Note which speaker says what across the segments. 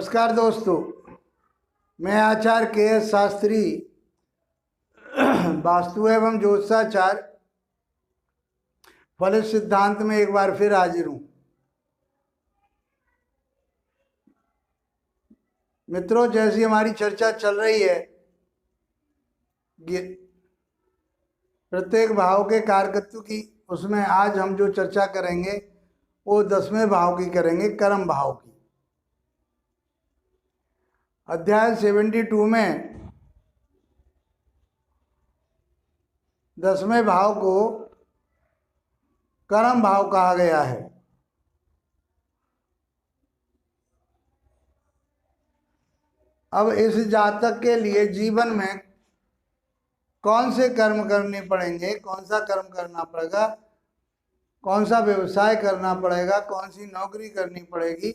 Speaker 1: नमस्कार दोस्तों, मैं आचार्य के.एस. शास्त्री वास्तु एवं ज्योतिषाचार्य फलित सिद्धांत में एक बार फिर हाजिर हूँ। मित्रों, जैसी हमारी चर्चा चल रही है प्रत्येक भाव के कारकत्व की, उसमें आज हम जो चर्चा करेंगे वो 10वें भाव की करेंगे, कर्म भाव की। अध्याय 72 में 10वें भाव को कर्म भाव कहा गया है। अब इस जातक के लिए जीवन में कौन से कर्म करने पड़ेंगे, कौन सा कर्म करना पड़ेगा, कौन सा व्यवसाय करना पड़ेगा, कौन सी नौकरी करनी पड़ेगी,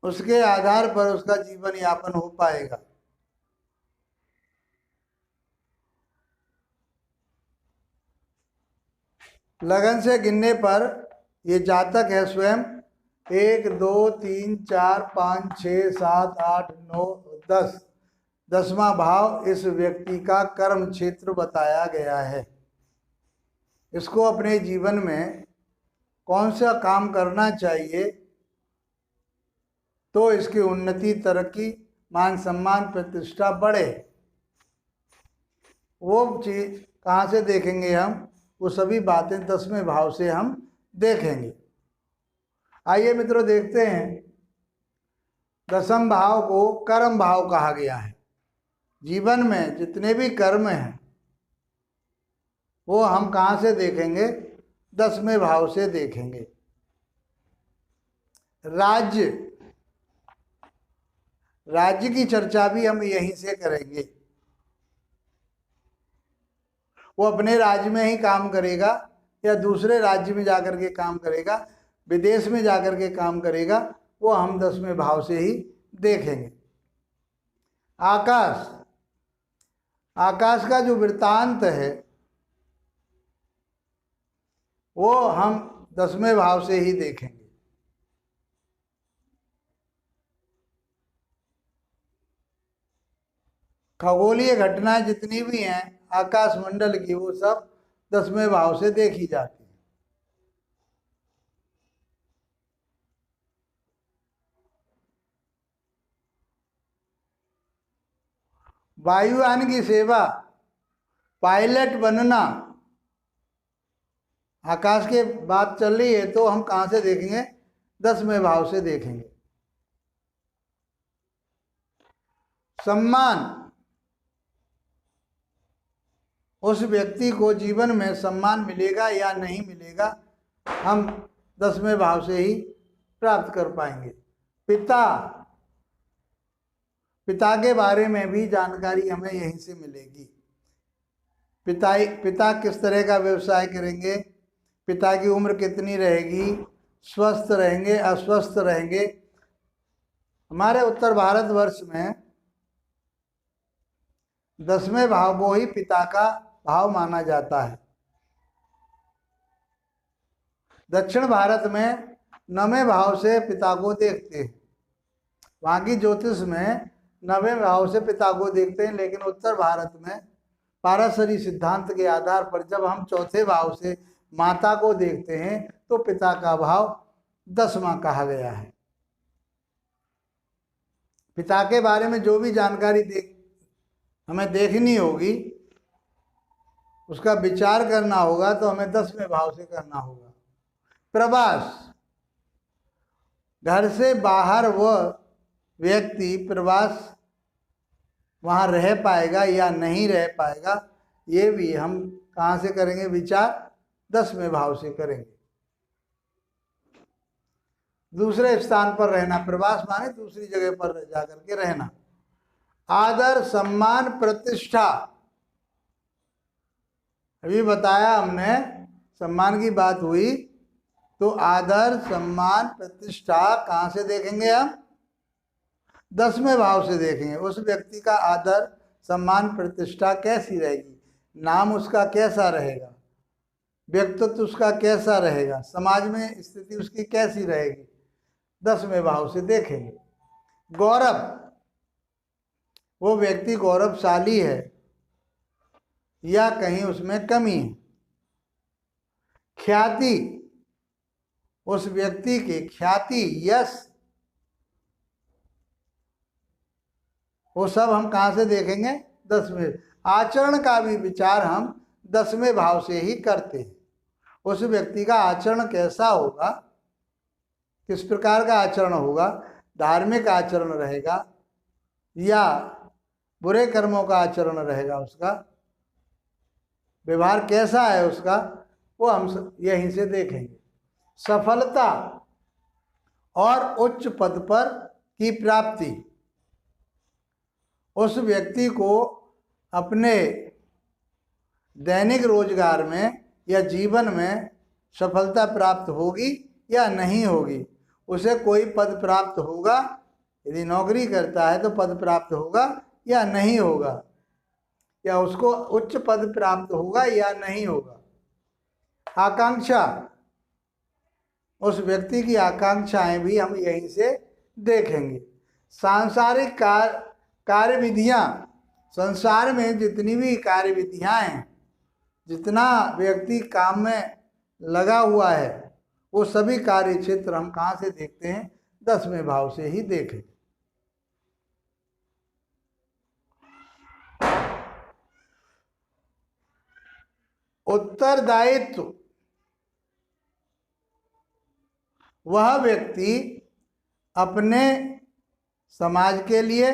Speaker 1: उसके आधार पर उसका जीवन यापन हो पाएगा। लगन से गिनने पर ये जातक है स्वयं 1 2 3 4 5 6 7 8 9 10, 10वां भाव इस व्यक्ति का कर्म क्षेत्र बताया गया है। इसको अपने जीवन में कौन सा काम करना चाहिए तो इसकी उन्नति, तरक्की, मान सम्मान, प्रतिष्ठा बढ़े, वो चीज कहाँ से देखेंगे हम? वो सभी बातें 10वें भाव से हम देखेंगे। आइए मित्रों, देखते हैं 10वां भाव को कर्म भाव कहा गया है। जीवन में जितने भी कर्म हैं वो हम कहाँ से देखेंगे? 10वें भाव से देखेंगे। राज्य की चर्चा भी हम यहीं से करेंगे। वो अपने राज्य में ही काम करेगा या दूसरे राज्य में जाकर के काम करेगा, विदेश में जाकर के काम करेगा, वो हम 10वें भाव से ही देखेंगे। आकाश का जो वृत्तांत है वो हम 10वें भाव से ही देखेंगे। खगोलीय घटनाएं जितनी भी हैं आकाश मंडल की, वो सब 10वें भाव से देखी जाती है। वायुयान की सेवा, पायलट बनना, आकाश के बात चल रही है तो हम कहाँ से देखेंगे? 10वें भाव से देखेंगे। सम्मान, उस व्यक्ति को जीवन में सम्मान मिलेगा या नहीं मिलेगा, हम 10वें भाव से ही प्राप्त कर पाएंगे। पिता के बारे में भी जानकारी हमें यहीं से मिलेगी। पिता किस तरह का व्यवसाय करेंगे, पिता की उम्र कितनी रहेगी, स्वस्थ रहेंगे, अस्वस्थ रहेंगे। हमारे उत्तर भारतवर्ष में 10वें भाव को ही पिता का भाव माना जाता है। दक्षिण भारत में 9वें भाव से पिता को देखते हैं। वहाँ की ज्योतिष में 9वें भाव से पिता को देखते हैं, लेकिन उत्तर भारत में पाराशरी सिद्धांत के आधार पर जब हम 4थे भाव से माता को देखते हैं तो पिता का भाव 10वां कहा गया है। पिता के बारे में जो भी जानकारी हमें देखनी होगी, उसका विचार करना होगा तो हमें 10वें भाव से करना होगा। प्रवास, घर से बाहर वह व्यक्ति प्रवास वहाँ रह पाएगा या नहीं रह पाएगा, ये भी हम कहाँ से करेंगे? विचार 10वें भाव से करेंगे। दूसरे स्थान पर रहना, प्रवास माने दूसरी जगह पर जाकर के रहना। आदर, सम्मान, प्रतिष्ठा, अभी बताया हमने, सम्मान की बात हुई तो आदर, सम्मान, प्रतिष्ठा कहाँ से देखेंगे हम? 10वें भाव से देखेंगे। उस व्यक्ति का आदर, सम्मान, प्रतिष्ठा कैसी रहेगी, नाम उसका कैसा रहेगा, व्यक्तित्व उसका कैसा रहेगा, समाज में स्थिति उसकी कैसी रहेगी, 10वें भाव से देखेंगे। गौरव, वो व्यक्ति गौरवशाली है या कहीं उसमें कमी है। ख्याति, उस व्यक्ति की ख्याति, यश, वो सब हम कहाँ से देखेंगे, 10वें। आचरण का भी विचार हम 10वें भाव से ही करते हैं। उस व्यक्ति का आचरण कैसा होगा, किस प्रकार का आचरण होगा, धार्मिक आचरण रहेगा या बुरे कर्मों का आचरण रहेगा, उसका व्यवहार कैसा है उसका, वो हम यहीं से देखेंगे। सफलता और उच्च पद पर की प्राप्ति, उस व्यक्ति को अपने दैनिक रोजगार में या जीवन में सफलता प्राप्त होगी या नहीं होगी, उसे कोई पद प्राप्त होगा, यदि नौकरी करता है तो पद प्राप्त होगा या नहीं होगा, या उसको उच्च पद प्राप्त होगा या नहीं होगा। आकांक्षा, उस व्यक्ति की आकांक्षाएं भी हम यहीं से देखेंगे। सांसारिक कार्य विधियां, संसार में जितनी भी कार्य विधियां हैं, जितना व्यक्ति काम में लगा हुआ है, वो सभी कार्य क्षेत्र हम कहाँ से देखते हैं, 10वें भाव से ही देखें। उत्तरदायित्व, वह व्यक्ति अपने समाज के लिए,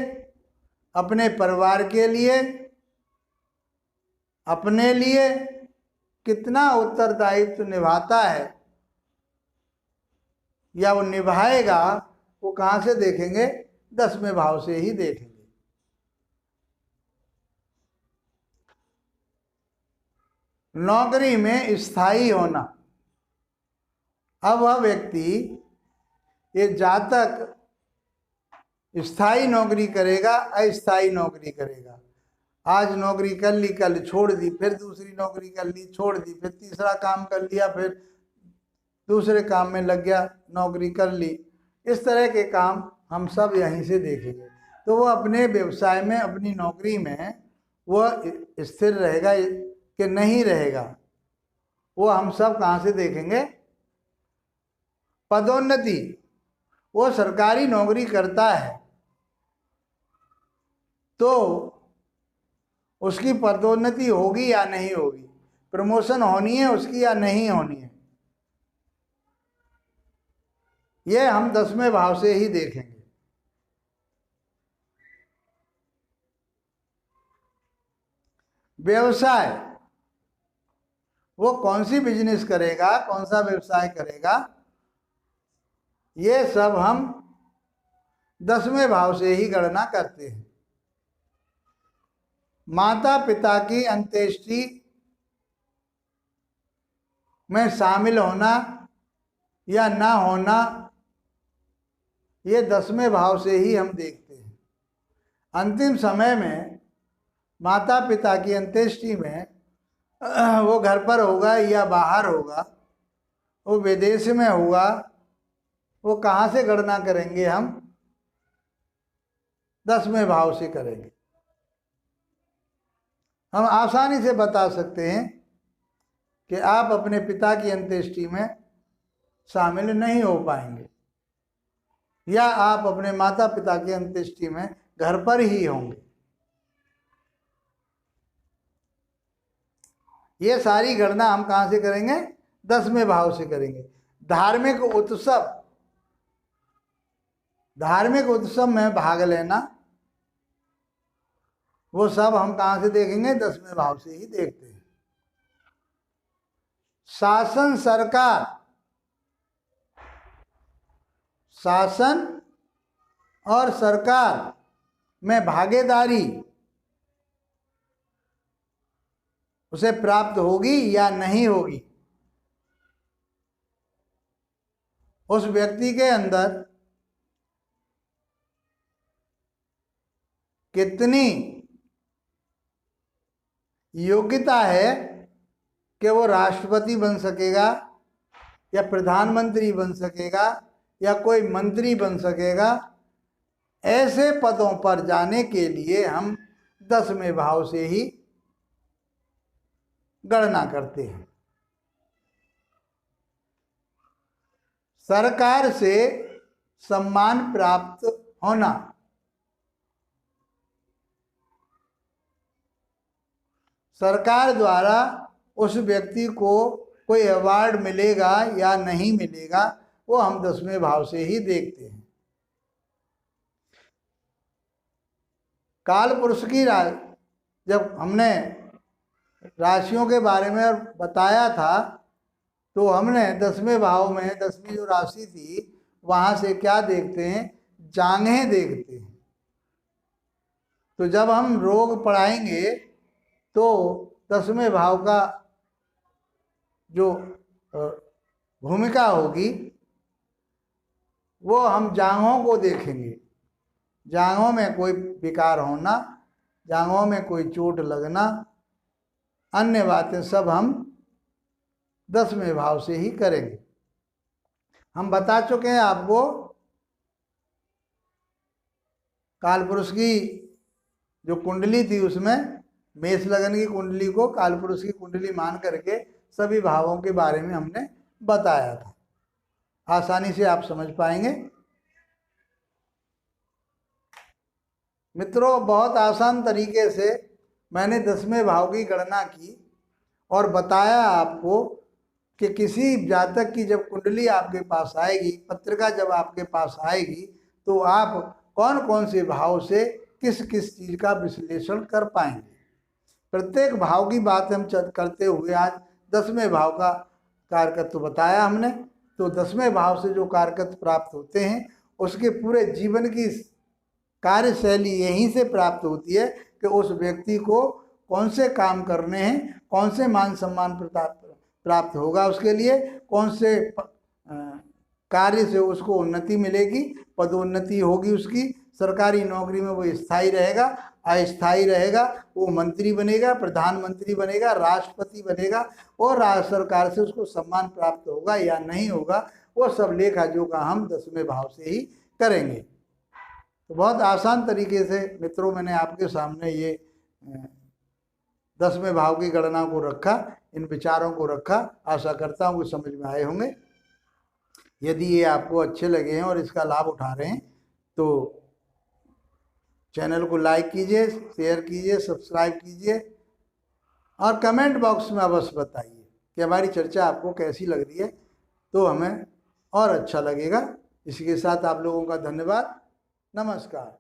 Speaker 1: अपने परिवार के लिए, अपने लिए कितना उत्तरदायित्व निभाता है या वो निभाएगा, वो कहाँ से देखेंगे, 10वें भाव से ही देखेंगे। नौकरी में स्थायी होना, अब वह व्यक्ति, ये जातक स्थायी नौकरी करेगा, अस्थायी नौकरी करेगा। आज नौकरी कर ली, कल छोड़ दी, फिर दूसरी नौकरी कर ली, छोड़ दी, फिर तीसरा काम कर लिया, फिर दूसरे काम में लग गया, नौकरी कर ली। इस तरह के काम हम सब यहीं से देखेंगे। तो वो अपने व्यवसाय में, अपनी नौकरी में वह स्थिर रहेगा कि नहीं रहेगा, वो हम सब कहाँ से देखेंगे। पदोन्नति, वो सरकारी नौकरी करता है तो उसकी पदोन्नति होगी या नहीं होगी, प्रमोशन होनी है उसकी या नहीं होनी है, ये हम 10वें भाव से ही देखेंगे। व्यवसाय, वो कौन सी बिजनेस करेगा, कौन सा व्यवसाय करेगा, ये सब हम 10वें भाव से ही गणना करते हैं। माता पिता की अंत्येष्टि में शामिल होना या ना होना, ये 10वें भाव से ही हम देखते हैं। अंतिम समय में माता पिता की अंत्येष्टि में वो घर पर होगा या बाहर होगा, वो विदेश में होगा, वो कहाँ से गणना करेंगे हम, 10वें भाव से करेंगे। हम आसानी से बता सकते हैं कि आप अपने पिता की अंत्येष्टि में शामिल नहीं हो पाएंगे या आप अपने माता पिता की अंत्येष्टि में घर पर ही होंगे। ये सारी गणना हम कहाँ से करेंगे, 10वें भाव से करेंगे। धार्मिक उत्सव, धार्मिक उत्सव में भाग लेना, वो सब हम कहाँ से देखेंगे, 10वें भाव से ही देखते हैं। शासन सरकार, शासन और सरकार में भागीदारी उसे प्राप्त होगी या नहीं होगी, उस व्यक्ति के अंदर कितनी योग्यता है कि वो राष्ट्रपति बन सकेगा या प्रधानमंत्री बन सकेगा या कोई मंत्री बन सकेगा। ऐसे पदों पर जाने के लिए हम 10वें भाव से ही गणना करते हैं। सरकार से सम्मान प्राप्त होना, सरकार द्वारा उस व्यक्ति को कोई अवार्ड मिलेगा या नहीं मिलेगा, वो हम 10वें भाव से ही देखते हैं। काल पुरुष की जब हमने राशियों के बारे में बताया था तो हमने 10वें भाव में 10वीं जो राशि थी वहां से क्या देखते हैं, जांघें देखते हैं। तो जब हम रोग पढ़ाएंगे तो 10वें भाव का जो भूमिका होगी वो हम जांघों को देखेंगे। जांघों में कोई विकार होना, जांघों में कोई चोट लगना, अन्य बातें सब हम 10वें भाव से ही करेंगे। हम बता चुके हैं आपको कालपुरुष की जो कुंडली थी उसमें मेष लगन की कुंडली को कालपुरुष की कुंडली मान करके सभी भावों के बारे में हमने बताया था। आसानी से आप समझ पाएंगे। मित्रों, बहुत आसान तरीके से मैंने 10वें भाव की गणना की और बताया आपको कि किसी जातक की जब कुंडली आपके पास आएगी, पत्रिका जब आपके पास आएगी, तो आप कौन कौन से भाव से किस किस चीज़ का विश्लेषण कर पाएंगे। प्रत्येक भाव की बात हम करते हुए आज 10वें भाव का कारकत्व बताया हमने। तो 10वें भाव से जो कारकत्व प्राप्त होते हैं उसके पूरे जीवन की कार्यशैली यहीं से प्राप्त होती है कि उस व्यक्ति को कौन से काम करने हैं, कौन से मान सम्मान प्राप्त होगा उसके लिए, कौन से कार्य से उसको उन्नति मिलेगी, पदोन्नति होगी उसकी, सरकारी नौकरी में वो स्थायी रहेगा, अस्थायी रहेगा, वो मंत्री बनेगा, प्रधानमंत्री बनेगा, राष्ट्रपति बनेगा और राज्य सरकार से उसको सम्मान प्राप्त होगा या नहीं होगा, वो सब लेखा जोखा हम 10वें भाव से ही करेंगे। तो बहुत आसान तरीके से मित्रों मैंने आपके सामने ये 10वें भाव की गणना को रखा, इन विचारों को रखा। आशा करता हूँ कि समझ में आए होंगे। यदि ये आपको अच्छे लगे हैं और इसका लाभ उठा रहे हैं तो चैनल को लाइक कीजिए, शेयर कीजिए, सब्सक्राइब कीजिए और कमेंट बॉक्स में अवश्य बताइए कि हमारी चर्चा आपको कैसी लग रही है, तो हमें और अच्छा लगेगा। इसी के साथ आप लोगों का धन्यवाद। नमस्कार।